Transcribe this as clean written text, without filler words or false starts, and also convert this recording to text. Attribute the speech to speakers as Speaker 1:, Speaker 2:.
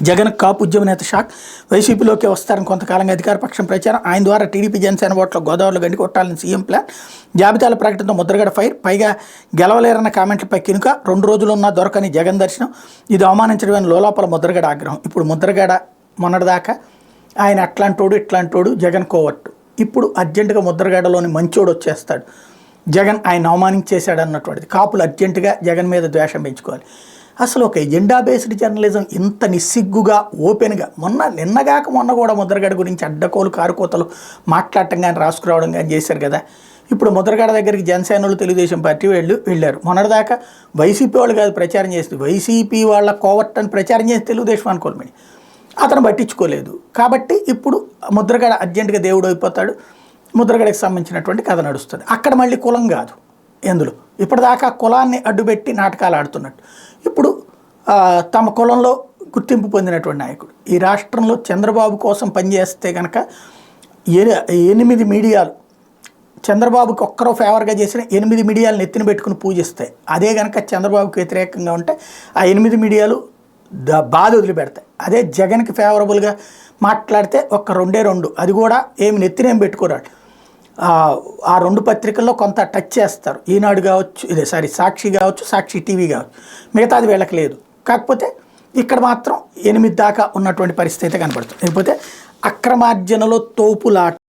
Speaker 1: జగన్ కాపు ఉద్యమ నేత షాక్, వైసీపీలోకి వస్తారని కొంతకాలంగా అధికార పక్షం ప్రచారం, ఆయన ద్వారా టీడీపీ జనసేన ఓట్ల గోదావరిలో గండి కొట్టాలని సీఎం ప్లాన్, జాబితాల ప్రకటనతో ముద్రగడ ఫైర్, పైగా గెలవలేరన్న కామెంట్లపై కినుక, 2 రోజులున్నా దొరకని జగన్ దర్శనం, ఇది అవమానించడమని లోలోపల ముద్రగడ ఆగ్రహం. ఇప్పుడు ముద్రగడ మొన్నటిదాకా ఆయన అట్లాంటోడు ఇట్లాంటోడు జగన్ కోవట్టు, ఇప్పుడు అర్జెంటుగా ముద్రగడలోని మంచోడు వచ్చేస్తాడు, జగన్ ఆయన అవమానించేశాడు అన్నటువంటిది. కాపులు అర్జెంటుగా జగన్ మీద ద్వేషం పెంచుకోవాలి. అసలు ఒక ఎజెండా బేస్డ్ జర్నలిజం ఇంత నిస్సిగ్గుగా ఓపెన్గా నిన్నగాక మొన్న కూడా ముద్రగడ గురించి అడ్డకోలు కారుకోతలు మాట్లాడటం కానీ రాసుకురావడం కానీ చేశారు కదా. ఇప్పుడు ముద్రగడ దగ్గరికి జనసేనలు తెలుగుదేశం పార్టీ వెళ్ళారు. మొన్నటిదాకా వైసీపీ వాళ్ళు కాదు ప్రచారం చేస్తుంది, వైసీపీ వాళ్ళ కోవర్ట్ అని ప్రచారం చేసి తెలుగుదేశం అనుకోమని అతను పట్టించుకోలేదు. కాబట్టి ఇప్పుడు ముద్రగడ అర్జెంటుగా దేవుడు అయిపోతాడు, ముద్రగడకి సంబంధించినటువంటి కథ నడుస్తుంది. అక్కడ మళ్ళీ కులం కాదు ఎందులో, ఇప్పటిదాకా కులాన్ని అడ్డుపెట్టి నాటకాలు ఆడుతున్నట్టు ఇప్పుడు తమ కులంలో గుర్తింపు పొందినటువంటి నాయకుడు ఈ రాష్ట్రంలో చంద్రబాబు కోసం పనిచేస్తే కనుక 8 మీడియాలు చంద్రబాబుకి ఒక్కరో ఫేవర్గా చేసిన 8 మీడియాలను ఎత్తిన పెట్టుకుని పూజిస్తాయి. అదే కనుక చంద్రబాబుకి వ్యతిరేకంగా ఉంటే ఆ 8 మీడియాలు బాధ వదిలిపెడతాయి. అదే జగన్కి ఫేవరబుల్గా మాట్లాడితే ఒక్క 2 అది కూడా ఏమి నెత్తినేం పెట్టుకోరాడు. ఆ 2 పత్రికల్లో కొంత టచ్ చేస్తారు, ఈనాడు కావచ్చు, సాక్షి కావచ్చు, సాక్షి టీవీ కావచ్చు, మిగతాది వీళ్ళకి లేదు. కాకపోతే ఇక్కడ మాత్రం 8 దాకా ఉన్నటువంటి పరిస్థితి అయితే కనపడుతుంది. లేకపోతే అక్రమార్జనలో తోపులాట.